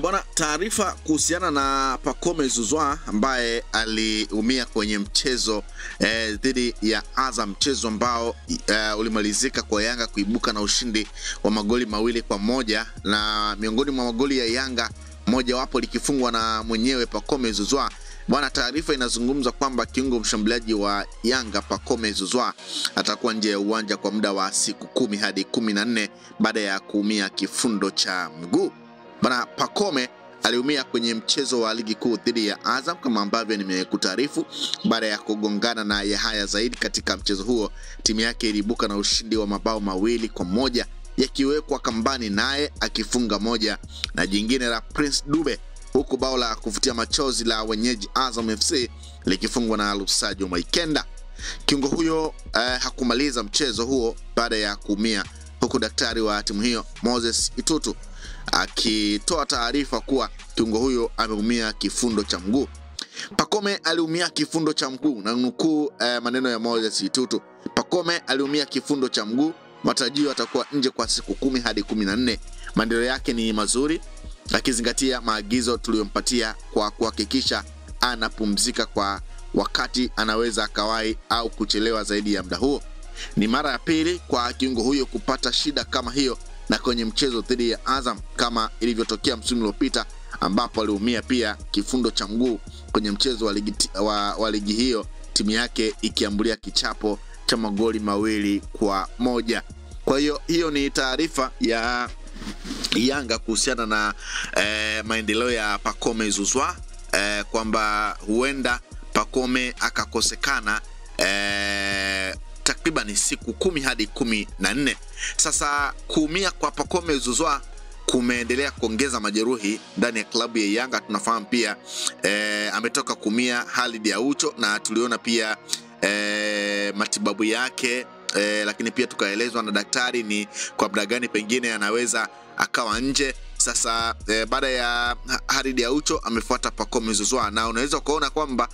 Bwana, taarifa kuhusiana na Pacome Zouzoua ambaye aliumia kwenye mchezo dhidi ya Azam, mchezo ambao ulimalizika kwa Yanga kuibuka na ushindi wa magoli 2-1, na miongoni mwa magoli ya Yanga moja wapo likifungwa na mwenyewe Pacome Zouzoua. Bwana, taarifa inazungumza kwamba kiungo mshambuliaji wa Yanga Pacome Zouzoua atakuwa nje ya uwanja kwa muda wa siku 10 hadi 14 baada ya kuumia kifundo cha mguu. Bwana, Pacome aliumia kwenye mchezo wa ligi kuu dhidi ya Azam kama ambavyo nimekutaarifu. Baada ya kugongana na Yahya Zaidi katika mchezo huo, timu yake iliibuka na ushindi wa mabao 2-1 yakiwekwa kambani, naye akifunga moja na jingine la Prince Dube, huku bao la kufutia machozi la wenyeji Azam FC likifungwa na Lusajo Maikenda. Kiungo huyo hakumaliza mchezo huo baada ya kuumia, huku daktari wa timu hiyo Moses Itutu akitoa taarifa kuwa kiungo huyo ameumia kifundo cha mguu. Pacome aliumia kifundo cha mguu, na nukuu maneno ya Moses Itutu: Pacome aliumia kifundo cha mguu, matarajio atakuwa nje kwa siku 10 hadi 14. Maendeleo yake ni mazuri akizingatia maagizo tuliyompatia kwa kuhakikisha anapumzika kwa wakati, anaweza akawahi au kuchelewa zaidi ya muda huo. Ni mara ya pili kwa kiungo huyo kupata shida kama hiyo, na kwenye mchezo dhidi ya Azam kama ilivyotokea msimu uliopita ambapo aliumia pia kifundo cha mguu kwenye mchezo wa ligi hiyo, timu yake ikiambulia kichapo cha magoli 2-1. Kwa hiyo ni taarifa ya Yanga kuhusiana na maendeleo ya Pacome Zouzoua, kwamba huenda Pacome akakosekana takriban siku 10 hadi 14. Sasa kuumia kwa Pacome Zouzoua kumeendelea kuongeza majeruhi ndani ya klabu ya Yanga. Tunafahamu pia ametoka kuumia Khalid Aucho, na tuliona pia matibabu yake, lakini pia tukaelezwa na daktari ni kwa muda gani pengine anaweza akawa nje. Sasa baada ya Khalid Aucho amefuata Pacome Zouzoua, na unaweza kuona kwamba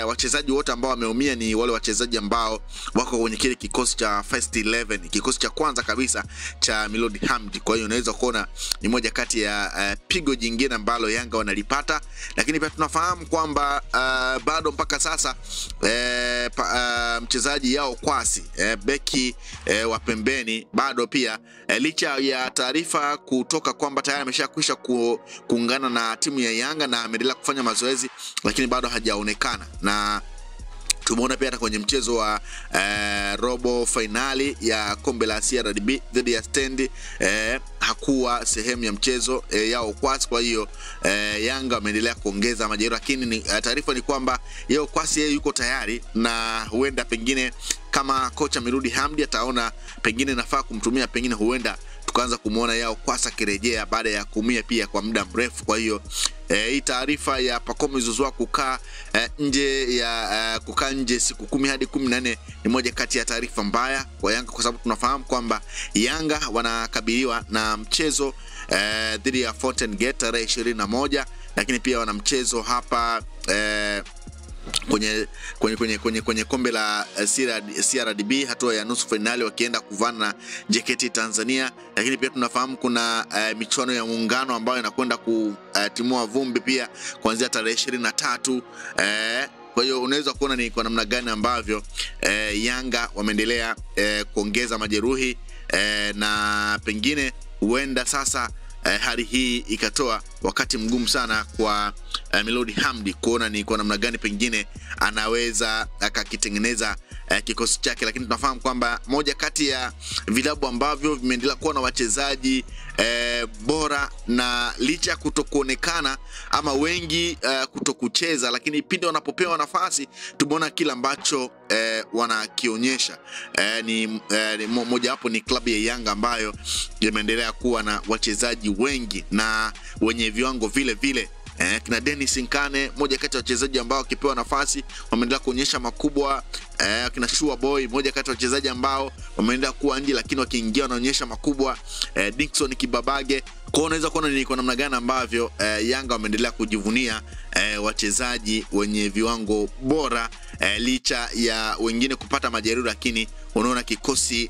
wachezaji wote ambao wameumia ni wale wachezaji ambao wako kwenye kile kikosi cha first 11, kikosi cha kwanza kabisa cha Milodi Hamdi. Kwa hiyo unaweza kuona ni moja kati ya pigo jingine ambalo Yanga wanalipata, lakini pia tunafahamu kwamba bado mpaka sasa mchezaji Yao Kwasi, beki wa pembeni, bado pia licha ya taarifa kutoka kwamba tayari ameshakwisha kuungana na timu ya Yanga na ameendelea kufanya mazoezi, lakini bado hajaonekana. Na tumeona pia hata kwenye mchezo wa robo finali ya kombe la CRDB dhidi ya Stand hakuwa sehemu ya mchezo Yao Kwasi. Kwa hiyo Yanga wameendelea kuongeza majeruhi, lakini taarifa ni kwamba Yao Kwasi yeye yuko tayari, na huenda pengine kama kocha Milodi Hamdi ataona pengine nafaa kumtumia, pengine huenda tukaanza kumuona Yao Kwasi akirejea baada ya kuumia pia kwa muda mrefu. Kwa hiyo hii taarifa ya Pacome Zouzoua kukaa nje siku 10 hadi 14 ni moja kati ya taarifa mbaya kwa Yanga, kwa sababu tunafahamu kwamba Yanga wanakabiliwa na mchezo dhidi ya Fountain Gate tarehe 21, lakini pia wana mchezo hapa kwenye kombe la CRDB hatua ya nusu finali wakienda kuvana na JKT Tanzania. Lakini pia tunafahamu kuna michuano ya muungano ambayo inakwenda kutimua vumbi pia kuanzia tarehe 23. Kwa hiyo unaweza kuona ni kwa namna gani ambavyo Yanga wameendelea kuongeza majeruhi, na pengine huenda sasa hali hii ikatoa wakati mgumu sana kwa Milodi Hamdi kuona ni kwa namna gani pengine anaweza akakitengeneza kikosi chake. Lakini tunafahamu kwamba moja kati ya vilabu ambavyo vimeendelea kuwa na wachezaji bora, na licha kutokuonekana ama wengi kutokucheza, lakini pindi wanapopewa nafasi tumeona kila ambacho wanakionyesha. Ni moja hapo ni klabu ya Yanga ambayo imeendelea kuwa na wachezaji wengi na wenye viwango vile vile. Kina Dennis Nkane, moja kati ya wachezaji ambao wakipewa nafasi wameendelea kuonyesha makubwa. Kina Shua Boy, moja kati ya wachezaji ambao wameendelea kuwa nje, lakini wakiingia wanaonyesha makubwa. Dickson Kibabage. Kwa unaweza kuona ni kwa namna gani ambavyo Yanga wameendelea kujivunia wachezaji wenye viwango bora, licha ya wengine kupata majeruhi, lakini unaona kikosi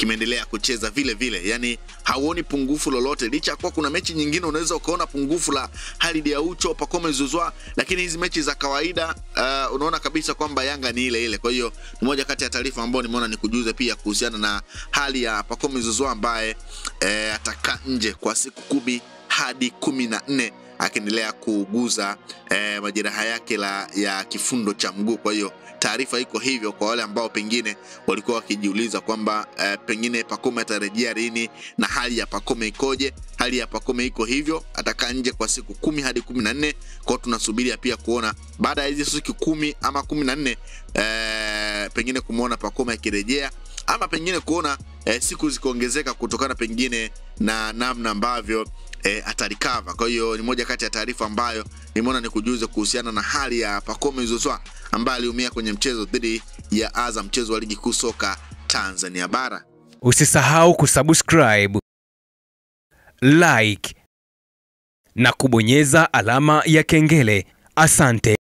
kimeendelea kucheza vile vile. Yani hauoni pungufu lolote, licha kwa kuna mechi nyingine unaweza ukaona pungufu la Khalid Aucho, Pacome Zouzoua, lakini hizi mechi za kawaida unaona kabisa kwamba Yanga ni ile ile. Kwa hiyo ni moja kati ya taarifa ambayo nimeona nikujuze pia kuhusiana na hali ya Pacome Zouzoua ambaye atakaa nje kwa siku 10 hadi 14 akiendelea kuuguza majeraha yake ya kifundo cha mguu. Kwa hiyo taarifa iko hivyo kwa wale ambao pengine walikuwa wakijiuliza kwamba pengine Pacome atarejea lini na hali ya Pacome ikoje. Hali ya Pacome iko hivyo, atakaa nje kwa siku 10 hadi 14. Kwa tunasubiria pia kuona baada ya hizo siku 10 ama 14 pengine kumuona Pacome akirejea, ama pengine kuona siku zikoongezeka kutokana pengine na namna ambavyo atarikava. Kwa hiyo ni moja kati ya taarifa ambayo nimeona nikujuze kuhusiana na hali ya Pacome Zouzoua ambaye aliumia kwenye mchezo dhidi ya Azam, mchezo wa ligi kuu soka Tanzania bara. Usisahau kusubscribe, like na kubonyeza alama ya kengele. Asante.